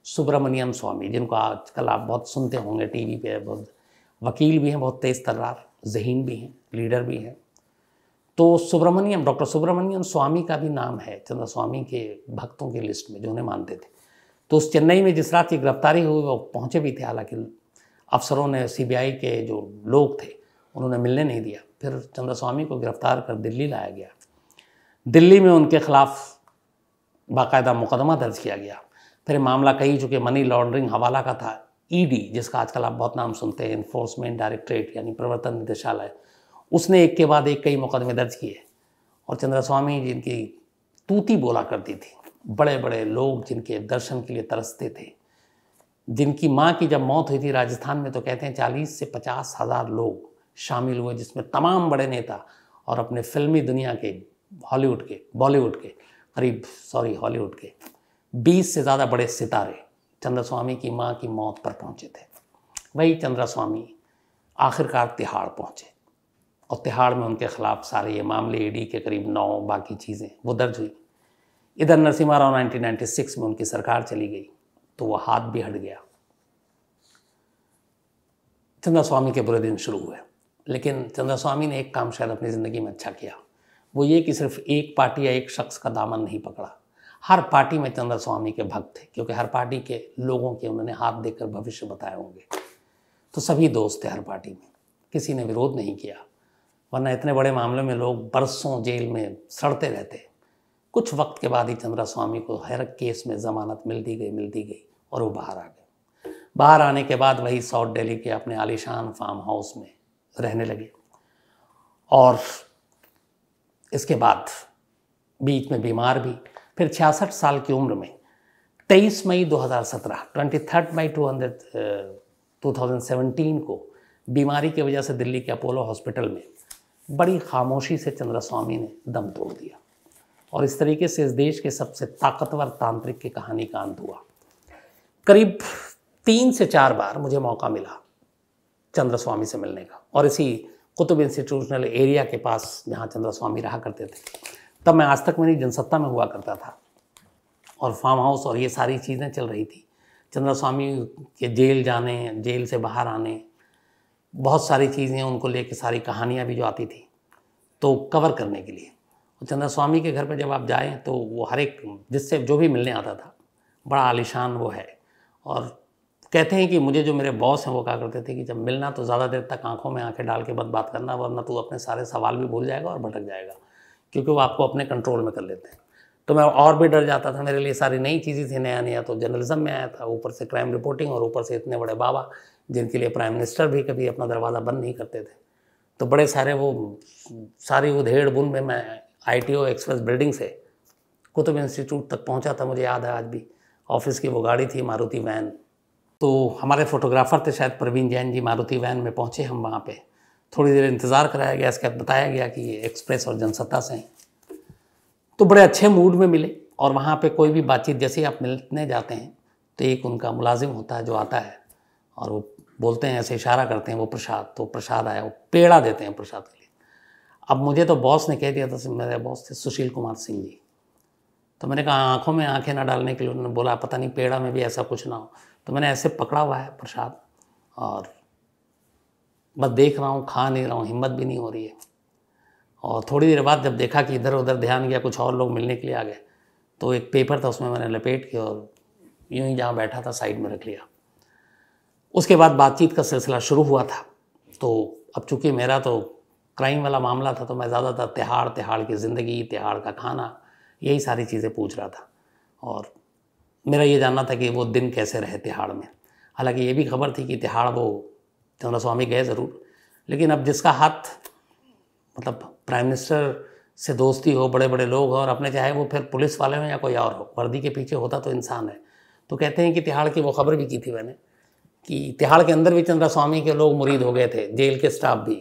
सुब्रमण्यम स्वामी, जिनको आजकल आप बहुत सुनते होंगे टीवी पे। बहुत वकील भी हैं, बहुत तेज़ तर्रार ज़हीन भी हैं, लीडर भी हैं। तो डॉक्टर सुब्रमण्यम स्वामी का भी नाम है चंद्रस्वामी के भक्तों की लिस्ट में, जो उन्हें मानते थे। तो उस चेन्नई में जिस रात की गिरफ्तारी हुई वो पहुँचे भी थे, हालांकि अफसरों ने, सीबीआई के जो लोग थे उन्होंने मिलने नहीं दिया। फिर चंद्रस्वामी को गिरफ्तार कर दिल्ली लाया गया। दिल्ली में उनके खिलाफ बाकायदा मुकदमा दर्ज किया गया। फिर मामला कई, चूँकि मनी लॉन्ड्रिंग हवाला का था, ईडी, जिसका आजकल आप बहुत नाम सुनते हैं, इन्फोर्समेंट डायरेक्टरेट यानी प्रवर्तन निदेशालय, उसने एक के बाद एक कई मुकदमे दर्ज किए। और चंद्रस्वामी जिनकी तूती बोला करती थी, बड़े बड़े लोग जिनके दर्शन के लिए तरसते थे, जिनकी माँ की जब मौत हुई थी राजस्थान में, तो कहते हैं 40 से 50 हज़ार लोग शामिल हुए, जिसमें तमाम बड़े नेता और अपने फिल्मी दुनिया के, हॉलीवुड के, बॉलीवुड के हॉलीवुड के 20 से ज़्यादा बड़े सितारे चंद्रस्वामी की माँ की मौत पर पहुँचे थे। वही चंद्रस्वामी आखिरकार तिहाड़ पहुँचे, और तिहाड़ में उनके खिलाफ सारे ये मामले, ईडी के करीब 9 बाकी चीज़ें वो दर्ज हुई। इधर नरसिम्हा राव 1996 में उनकी सरकार चली गई, तो वो हाथ भी हट गया। चंद्रस्वामी के बुरे दिन शुरू हुए। लेकिन चंद्रस्वामी ने एक काम शायद अपनी ज़िंदगी में अच्छा किया, वो ये कि सिर्फ एक पार्टी या एक शख्स का दामन नहीं पकड़ा। हर पार्टी में चंद्रस्वामी के भक्त थे, क्योंकि हर पार्टी के लोगों के उन्होंने हाथ देकर भविष्य बताए होंगे। तो सभी दोस्त थे हर पार्टी में, किसी ने विरोध नहीं किया, वरना इतने बड़े मामले में लोग बरसों जेल में सड़ते रहते। कुछ वक्त के बाद ही चंद्रस्वामी को हर केस में ज़मानत मिलती गई और वो बाहर आ गए। बाहर आने के बाद वही साउथ दिल्ली के अपने आलीशान फार्म हाउस में रहने लगे, और इसके बाद बीच में बीमार भी। फिर 66 साल की उम्र में 23 मई 2017 23 मई 2017 को बीमारी की वजह से दिल्ली के अपोलो हॉस्पिटल में बड़ी खामोशी से चंद्रस्वामी ने दम तोड़ दिया, और इस तरीके से इस देश के सबसे ताकतवर तांत्रिक की कहानी का अंत हुआ। करीब 3 से 4 बार मुझे मौका मिला चंद्रस्वामी से मिलने का, और इसी कुतुब इंस्टीट्यूशनल एरिया के पास जहाँ चंद्रस्वामी रहा करते थे, तब मैं आज तक मेरी जनसत्ता में हुआ करता था, और फार्म हाउस और ये सारी चीज़ें चल रही थी। चंद्रस्वामी के जेल जाने, जेल से बाहर आने, बहुत सारी चीज़ें उनको लेके, सारी कहानियाँ भी जो आती थी तो कवर करने के लिए। चंद्रस्वामी के घर पर जब आप जाएं तो वो हर एक जिससे जो भी मिलने आता था, बड़ा आलीशान वो है। और कहते हैं कि मुझे जो मेरे बॉस हैं वो कहा करते थे कि जब मिलना तो ज़्यादा देर तक आंखों में आंखें डाल के मत बात करना, वरना तू अपने सारे सवाल भी भूल जाएगा और भटक जाएगा, क्योंकि वो आपको अपने कंट्रोल में कर लेते हैं। तो मैं और भी डर जाता था, मेरे लिए सारी नई चीज़ें थी, नया तो जर्नलिज्म में आया था, ऊपर से क्राइम रिपोर्टिंग, और ऊपर से इतने बड़े बाबा जिनके लिए प्राइम मिनिस्टर भी कभी अपना दरवाज़ा बंद नहीं करते थे। तो बड़े सारे वो सारी उधेड़ बुन में मैं ITO एक्सप्रेस बिल्डिंग से कुतुब इंस्टीट्यूट तक पहुंचा था, मुझे याद है आज भी। ऑफिस की वो गाड़ी थी मारुति वैन, तो हमारे फोटोग्राफर थे शायद प्रवीण जैन जी, मारुति वैन में पहुंचे हम वहाँ पे। थोड़ी देर इंतज़ार कराया गया, इसके बाद बताया गया कि ये एक्सप्रेस और जनसत्ता से हैं। तो बड़े अच्छे मूड में मिले, और वहाँ पे कोई भी बातचीत, जैसे ही आप मिलने जाते हैं तो एक उनका मुलाजिम होता है जो आता है और वो बोलते हैं, ऐसे इशारा करते हैं, वो प्रसाद, तो प्रसाद आया, वो पेड़ा देते हैं प्रसाद के लिए। अब मुझे तो बॉस ने कह दिया था, मेरे बॉस थे सुशील कुमार सिंह जी, तो मैंने कहा आंखों में आंखें ना डालने के लिए, उन्होंने बोला पता नहीं पेड़ा में भी ऐसा कुछ ना हो। तो मैंने ऐसे पकड़ा हुआ है प्रसाद और बस देख रहा हूँ, खा नहीं रहा हूँ, हिम्मत भी नहीं हो रही है। और थोड़ी देर बाद जब देखा कि इधर उधर ध्यान गया, कुछ और लोग मिलने के लिए आ गए, तो एक पेपर था उसमें मैंने लपेट के और यूं ही जहाँ बैठा था साइड में रख लिया। उसके बाद बातचीत का सिलसिला शुरू हुआ था। तो अब चूँकि मेरा तो क्राइम वाला मामला था, तो मैं ज़्यादातर तिहाड़ की ज़िंदगी, तिहाड़ का खाना, यही सारी चीज़ें पूछ रहा था। और मेरा ये जानना था कि वो दिन कैसे रहे तिहाड़ में। हालांकि ये भी खबर थी कि तिहाड़ वो चंद्रस्वामी गए ज़रूर, लेकिन अब जिसका हाथ मतलब प्राइम मिनिस्टर से दोस्ती हो, बड़े बड़े लोग हो, और अपने चाहे वो फिर पुलिस वाले हो या कोई और हो, वर्दी के पीछे होता तो इंसान है। तो कहते हैं कि तिहाड़ की वो खबर भी की थी मैंने कि तिहाड़ के अंदर भी चंद्रस्वामी के लोग मुरीद हो गए थे, जेल के स्टाफ भी,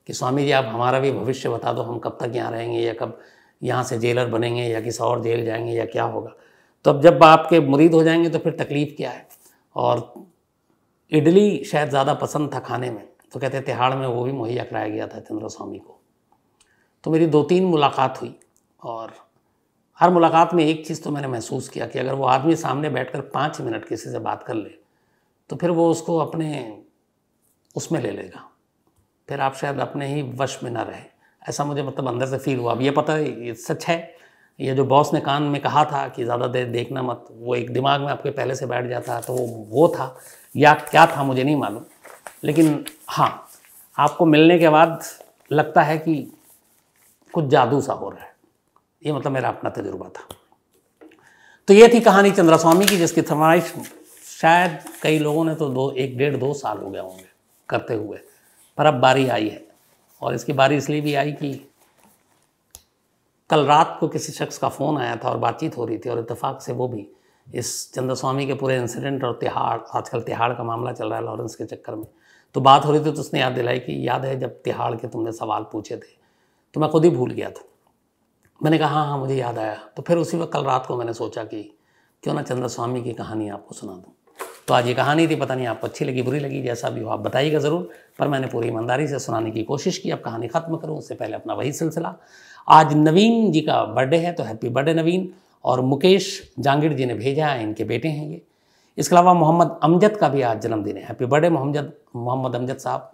कि स्वामी जी आप हमारा भी भविष्य बता दो, हम कब तक यहाँ रहेंगे, या कब यहाँ से जेलर बनेंगे, या किसी और जेल जाएंगे, या क्या होगा। तो अब जब आपके मुरीद हो जाएंगे तो फिर तकलीफ़ क्या है। और इडली शायद ज़्यादा पसंद था खाने में, तो कहते तिहाड़ में वो भी मुहैया कराया गया था चंद्रस्वामी को। तो मेरी 2-3 मुलाकात हुई, और हर मुलाकात में एक चीज़ तो मैंने महसूस किया कि अगर वो आदमी सामने बैठकर 5 मिनट किसी से बात कर ले तो फिर वो उसको अपने उसमें ले लेगा, फिर आप शायद अपने ही वश में ना रहे। ऐसा मुझे मतलब अंदर से फील हुआ। अब ये पता है ये सच है, ये जो बॉस ने कान में कहा था कि ज़्यादा देर देखना मत, वो एक दिमाग में आपके पहले से बैठ जाता है, तो वो था या क्या था मुझे नहीं मालूम। लेकिन हाँ, आपको मिलने के बाद लगता है कि कुछ जादू सा हो रहा है। ये मतलब मेरा अपना तजुर्बा था। तो ये थी कहानी चंद्रस्वामी की, जिसकी फरमाइश शायद कई लोगों ने तो 1-1.5-2 साल हो गए होंगे करते हुए, पर अब बारी आई है। और इसकी बारी इसलिए भी आई कि कल रात को किसी शख्स का फ़ोन आया था और बातचीत हो रही थी, और इत्तेफाक से वो भी इस चंद्रस्वामी के पूरे इंसिडेंट और तिहाड़, आजकल तिहाड़ का मामला चल रहा है लॉरेंस के चक्कर में, तो बात हो रही थी। तो उसने याद दिलाई कि याद है जब तिहाड़ के तुमने सवाल पूछे थे, तो मैं खुद ही भूल गया था। मैंने कहा हाँ हाँ मुझे याद आया। तो फिर उसी वक्त कल रात को मैंने सोचा कि क्यों ना चंद्रस्वामी की कहानी आपको सुना दूँ। तो आज ये कहानी थी, पता नहीं आपको अच्छी लगी बुरी लगी, जैसा भी हो आप बताइएगा ज़रूर, पर मैंने पूरी ईमानदारी से सुनाने की कोशिश की। अब कहानी ख़त्म करूँ उससे पहले अपना वही सिलसिला, आज नवीन जी का बर्थडे है, तो हैप्पी बर्थडे नवीन। और मुकेश जांगिड़ जी ने भेजा है, इनके बेटे हैं ये। इसके अलावा मोहम्मद अमजद का भी आज जन्मदिन है, हैप्पी बर्थडे मोहम्मद अमजद साहब।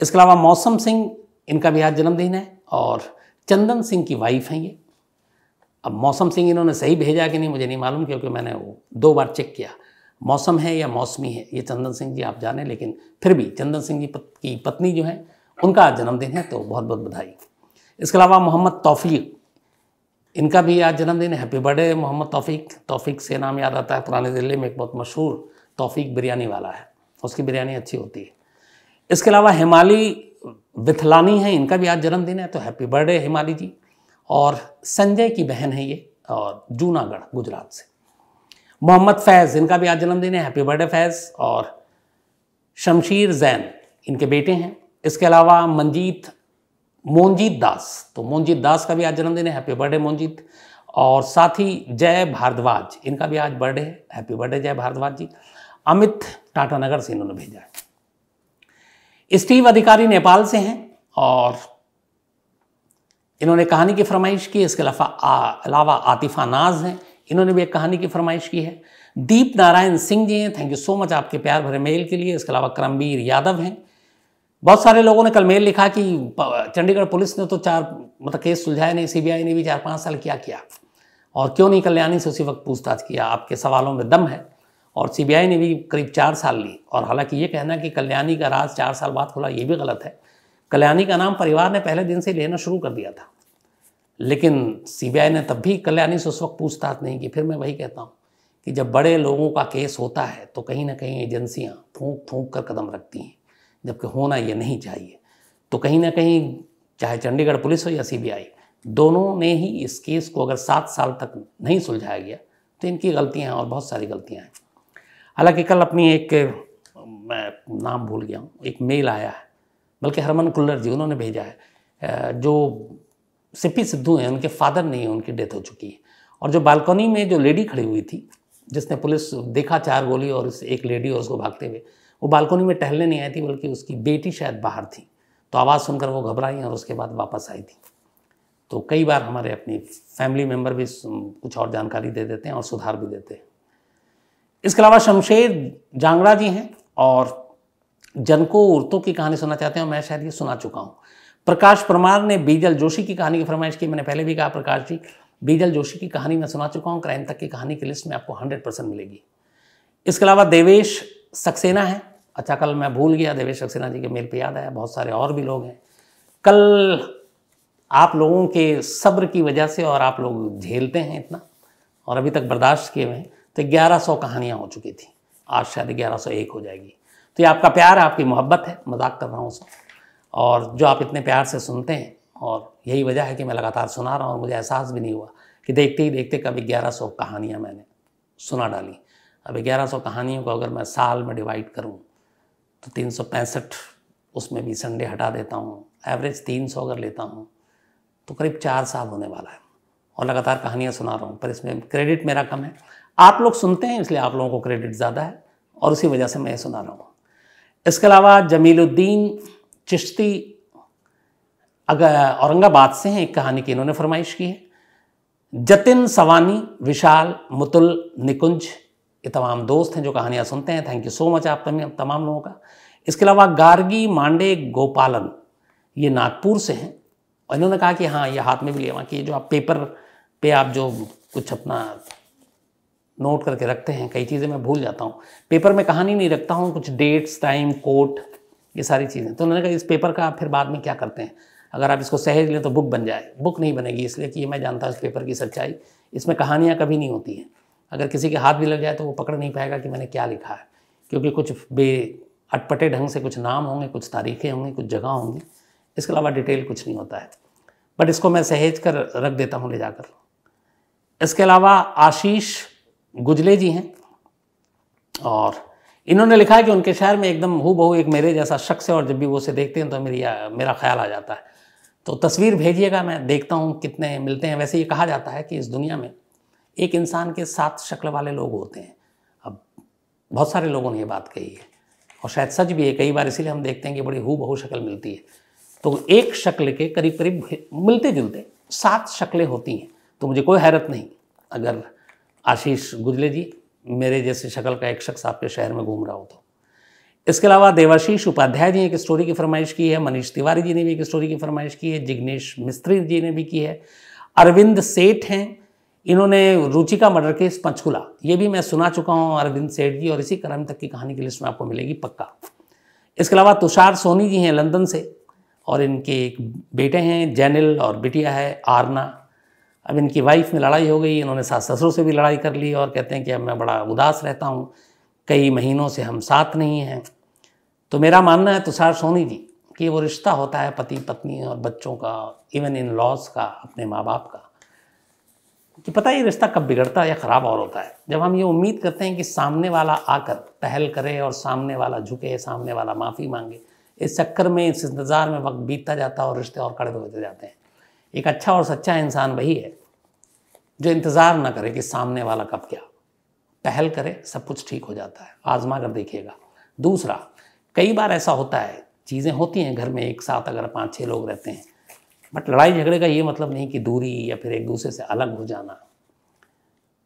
इसके अलावा मौसम सिंह, इनका भी आज जन्मदिन है, और चंदन सिंह की वाइफ हैं ये। अब मौसम सिंह इन्होंने सही भेजा कि नहीं मुझे नहीं मालूम, क्योंकि मैंने वो 2 बार चेक किया, मौसम है या मौसमी है, ये चंदन सिंह जी आप जाने, लेकिन फिर भी चंदन सिंह जी की पत्नी जो है उनका आज जन्मदिन है, तो बहुत बहुत बधाई। इसके अलावा मोहम्मद तौफीक, इनका भी आज जन्मदिन है, हैप्पी बर्थडे मोहम्मद तौफीक। तौफीक से नाम याद आता है, पुराने दिल्ली में एक बहुत मशहूर तौफीक बिरयानी वाला है, उसकी बिरयानी अच्छी होती है। इसके अलावा हिमाली विथलानी है, इनका भी आज जन्मदिन है, तो हैप्पी बर्थडे हिमाली जी। और संजय की बहन है ये, और जूनागढ़ गुजरात से। मोहम्मद फैज़, इनका भी आज जन्मदिन है, हैप्पी बर्थडे फैज़। और शमशीर जैन, इनके बेटे हैं। इसके अलावा मोनजीत दास, तो मोनजीत दास का भी आज जन्मदिन है, हैप्पी बर्थडे मोनजीत। और साथ ही जय भारद्वाज, इनका भी आज बर्थडे है, हैप्पी बर्थडे जय भारद्वाज जी। अमित टाटानगर से इन्होंने भेजा है। स्टीव अधिकारी नेपाल से हैं, और इन्होंने कहानी की फरमाइश की। इसके अलावा आतिफा नाज हैं, इन्होंने भी एक कहानी की फरमाइश की है। दीप नारायण सिंह जी हैं, थैंक यू सो मच आपके प्यार भरे मेल के लिए। इसके अलावा करमबीर यादव हैं। बहुत सारे लोगों ने कल मेल लिखा कि चंडीगढ़ पुलिस ने तो केस सुलझाया नहीं, सीबीआई ने भी 4-5 साल क्या किया, और क्यों नहीं कल्याणी से उसी वक्त पूछताछ किया। आपके सवालों में दम है, और सीबीआई ने भी करीब 4 साल ली। और हालांकि ये कहना कि कल्याणी का राज 4 साल बाद खुला, ये भी गलत है। कल्याणी का नाम परिवार ने पहले दिन से लेना शुरू कर दिया था, लेकिन सीबीआई ने तब भी कल्याणी से उस वक्त पूछताछ नहीं की। फिर मैं वही कहता हूँ कि जब बड़े लोगों का केस होता है तो कहीं ना कहीं एजेंसियाँ फूंक फूंक कर कदम रखती हैं, जबकि होना ये नहीं चाहिए। तो कहीं ना कहीं चाहे चंडीगढ़ पुलिस हो या सीबीआई, दोनों ने ही इस केस को अगर 7 साल तक नहीं सुलझाया गया तो इनकी गलतियां हैं और बहुत सारी गलतियां हैं। हालांकि कल अपनी एक, मैं नाम भूल गया हूँ, एक मेल आया है, बल्कि हरमन कुल्लर जी उन्होंने भेजा है, जो सिप्पी सिद्धू हैं उनके फादर नहीं है, उनकी डेथ हो चुकी है। और जो बालकनी में जो लेडी खड़ी हुई थी, जिसने पुलिस देखा 4 गोली और इस एक लेडी और उसको भागते हुए, वो बालकनी में टहलने नहीं आई थी, बल्कि उसकी बेटी शायद बाहर थी, तो आवाज़ सुनकर वो घबराई और उसके बाद वापस आई थी। तो कई बार हमारे अपनी फैमिली मेम्बर भी कुछ और जानकारी दे देते हैं और सुधार भी देते हैं। इसके अलावा शमशेर जांगड़ा जी हैं और जनको उर्तों की कहानी सुनना चाहते हैं, मैं शायद ये सुना चुका हूँ। प्रकाश परमार ने बीजल जोशी की कहानी की फरमाइश की। मैंने पहले भी कहा प्रकाश जी, बीजल जोशी की कहानी मैं सुना चुका हूँ, क्राइम तक की कहानी की लिस्ट में आपको 100% मिलेगी। इसके अलावा देवेश सक्सेना है। अच्छा, कल मैं भूल गया, देवेश सक्सेना जी के मेल पे याद आया, बहुत सारे और भी लोग हैं। कल आप लोगों के सब्र की वजह से, और आप लोग झेलते हैं इतना और अभी तक बर्दाश्त किए हुए हैं, तो 1100 कहानियाँ हो चुकी थी, आज शायद 1101 हो जाएगी। तो ये आपका प्यार है, आपकी मोहब्बत है, मजाक कर रहा हूँ उसमें, और जो आप इतने प्यार से सुनते हैं, और यही वजह है कि मैं लगातार सुना रहा हूँ। मुझे एहसास भी नहीं हुआ कि देखते ही देखते कभी 1100 कहानियाँ मैंने सुना डाली। अब 1100 कहानियों को अगर मैं साल में डिवाइड करूँ तो 365, उसमें भी संडे हटा देता हूँ, एवरेज 300 अगर लेता हूँ तो करीब 4 साल होने वाला है, और लगातार कहानियाँ सुना रहा हूँ। पर इसमें क्रेडिट मेरा कम है, आप लोग सुनते हैं इसलिए आप लोगों को क्रेडिट ज़्यादा है, और उसी वजह से मैं सुना रहा हूँ। इसके अलावा जमीलुद्दीन चिश्ती अगर औरंगाबाद से हैं, एक कहानी की इन्होंने फरमाइश की है। जतिन सवानी, विशाल, मुतुल, निकुंज, ये तमाम दोस्त हैं जो कहानियाँ सुनते हैं। थैंक यू सो मच आप तमाम लोगों का। इसके अलावा गार्गी मांडे गोपालन, ये नागपुर से हैं, और इन्होंने कहा कि हाँ, ये हाथ में भी लिया कि जो आप पेपर पे आप जो कुछ अपना नोट करके रखते हैं, कई चीज़ें मैं भूल जाता हूँ, पेपर में कहानी नहीं रखता हूँ, कुछ डेट्स, टाइम, कोट, ये सारी चीज़ें। तो उन्होंने कहा इस पेपर का आप फिर बाद में क्या करते हैं, अगर आप इसको सहेज लें तो बुक बन जाए। बुक नहीं बनेगी, इसलिए कि मैं जानता हूँ इस पेपर की सच्चाई, इसमें कहानियाँ कभी नहीं होती हैं। अगर किसी के हाथ भी लग जाए तो वो पकड़ नहीं पाएगा कि मैंने क्या लिखा है, क्योंकि कुछ अटपटे ढंग से कुछ नाम होंगे, कुछ तारीखें होंगी, कुछ जगह होंगी, इसके अलावा डिटेल कुछ नहीं होता है। बट इसको मैं सहेज कर रख देता हूँ ले जाकर। इसके अलावा आशीष गुजले जी हैं, और इन्होंने लिखा है कि उनके शहर में एकदम हूबहू एक मेरे जैसा शख्स है, और जब भी वो उसे देखते हैं तो मेरा ख्याल आ जाता है। तो तस्वीर भेजिएगा, मैं देखता हूँ कितने मिलते हैं। वैसे ये कहा जाता है कि इस दुनिया में एक इंसान के 7 शक्ल वाले लोग होते हैं। अब बहुत सारे लोगों ने ये बात कही है, और शायद सच भी है कई बार, इसीलिए हम देखते हैं कि बड़ी हूबहू शक्ल मिलती है। तो एक शक्ल के करीब करीब मिलते जुलते 7 शक्लें होती हैं। तो मुझे कोई हैरत नहीं अगर आशीष गुजले जी मेरे जैसे शक्ल का एक शख्स आपके शहर में घूम रहा हो तो। इसके अलावा देवाशीष उपाध्याय जी ने एक स्टोरी की फरमाइश की है, मनीष तिवारी जी ने भी एक स्टोरी की फरमाइश की है, जिग्नेश मिस्त्री जी ने भी की है, अरविंद सेठ हैं, इन्होंने रुचिका मर्डर केस पंचकुला, ये भी मैं सुना चुका हूँ अरविंद सेठ जी, और इसी क्रम तक की कहानी की लिस्ट में आपको मिलेगी पक्का। इसके अलावा तुषार सोनी जी हैं लंदन से, और इनके एक बेटे हैं जैनिल और बिटिया है आरना। अब इनकी वाइफ में लड़ाई हो गई, इन्होंने सास ससुर से भी लड़ाई कर ली, और कहते हैं कि अब मैं बड़ा उदास रहता हूँ, कई महीनों से हम साथ नहीं हैं। तो मेरा मानना है तुषार सोनी जी कि वो रिश्ता होता है पति पत्नी और बच्चों का, इवन इन लॉज का, अपने माँ बाप का, कि पता है ये रिश्ता कब बिगड़ता है या ख़राब और होता है, जब हम ये उम्मीद करते हैं कि सामने वाला आकर पहल करे और सामने वाला झुके, सामने वाला माफ़ी मांगे। इस चक्कर में, इस इंतज़ार में वक्त बीतता जाता है और रिश्ते और कड़वे होते जाते हैं। एक अच्छा और सच्चा इंसान वही है जो इंतज़ार ना करे कि सामने वाला कब क्या, पहल करे, सब कुछ ठीक हो जाता है। आजमा कर देखिएगा। दूसरा, कई बार ऐसा होता है, चीज़ें होती हैं घर में एक साथ अगर 5-6 लोग रहते हैं, बट लड़ाई झगड़े का ये मतलब नहीं कि दूरी या फिर एक दूसरे से अलग हो जाना,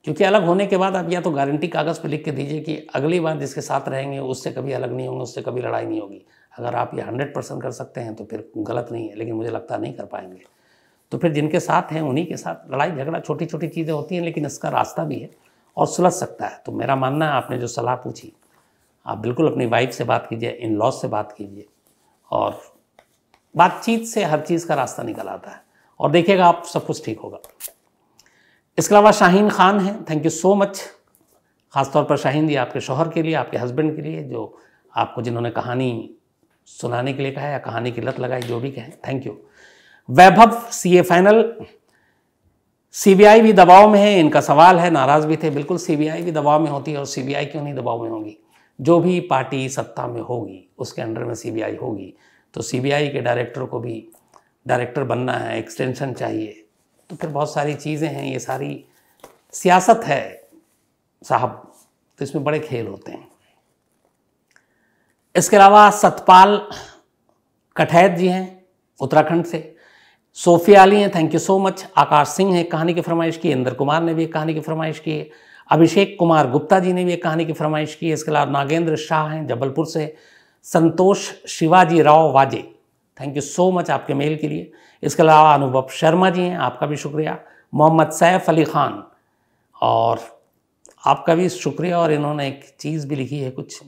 क्योंकि अलग होने के बाद आप या तो गारंटी कागज़ पे लिख के दीजिए कि अगली बार जिसके साथ रहेंगे उससे कभी अलग नहीं होंगे, उससे कभी लड़ाई नहीं होगी। अगर आप ये 100% कर सकते हैं तो फिर गलत नहीं है, लेकिन मुझे लगता नहीं कर पाएंगे। तो फिर जिनके साथ हैं उन्हीं के साथ लड़ाई झगड़ा, छोटी छोटी चीज़ें होती हैं, लेकिन इसका रास्ता भी है और सुलझ सकता है। तो मेरा मानना है, आपने जो सलाह पूछी, आप बिल्कुल अपनी वाइफ से बात कीजिए, इन लॉज से बात कीजिए, और बातचीत से हर चीज़ का रास्ता निकल आता है, और देखिएगा आप सब कुछ ठीक होगा। इसके अलावा शाहीन खान हैं, थैंक यू सो मच, ख़ासतौर पर शाहीन जी आपके शौहर के लिए, आपके हस्बैंड के लिए, जो आपको जिन्होंने कहानी सुनाने के लिए कहा या कहानी की लत लगाई, जो भी कहें, thank you. Vaibhav CA final, CBI भी दबाव में है, इनका सवाल है, नाराज भी थे। बिल्कुल सीबीआई भी दबाव में होती है, और सीबीआई क्यों नहीं दबाव में होगी? जो भी पार्टी सत्ता में होगी उसके अंडर में सीबीआई होगी, तो सीबीआई के डायरेक्टर को भी डायरेक्टर बनना है, एक्सटेंशन चाहिए, तो फिर बहुत सारी चीज़ें हैं, ये सारी सियासत है साहब, तो इसमें बड़े खेल होते हैं। इसके अलावा सतपाल कठैत जी हैं उत्तराखंड से, सोफिया अली हैं, thank you so much. Akash Singh है, कहानी की फरमाइश की। इंद्र कुमार ने भी एक कहानी की फरमाइश की है। अभिषेक कुमार गुप्ता जी ने भी एक कहानी की फरमाइश की है। इसके अलावा नागेंद्र शाह हैं जबलपुर से। संतोष शिवाजी राव वाजे, थैंक यू सो मच आपके मेल के लिए। इसके अलावा अनुभव शर्मा जी हैं, आपका भी शुक्रिया। मोहम्मद सैफ अली खान, और आपका भी शुक्रिया। और इन्होंने एक चीज़ भी लिखी है, कुछ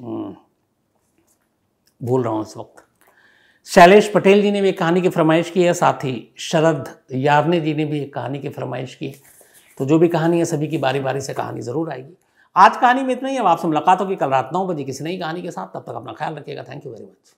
भूल रहा हूँ इस वक्त। शैलेश पटेल जी ने भी एक कहानी की फरमाइश की है, साथ ही शरद यारने जी ने भी एक कहानी की फरमाइश की है। तो जो भी कहानी है सभी की बारी बारी से कहानी ज़रूर आएगी। आज कहानी में इतना ही। अब आपसे मुलाकात होगी कल रात 9 बजे किसी नई कहानी के साथ। तब तक अपना ख्याल रखिएगा। Thank you very much.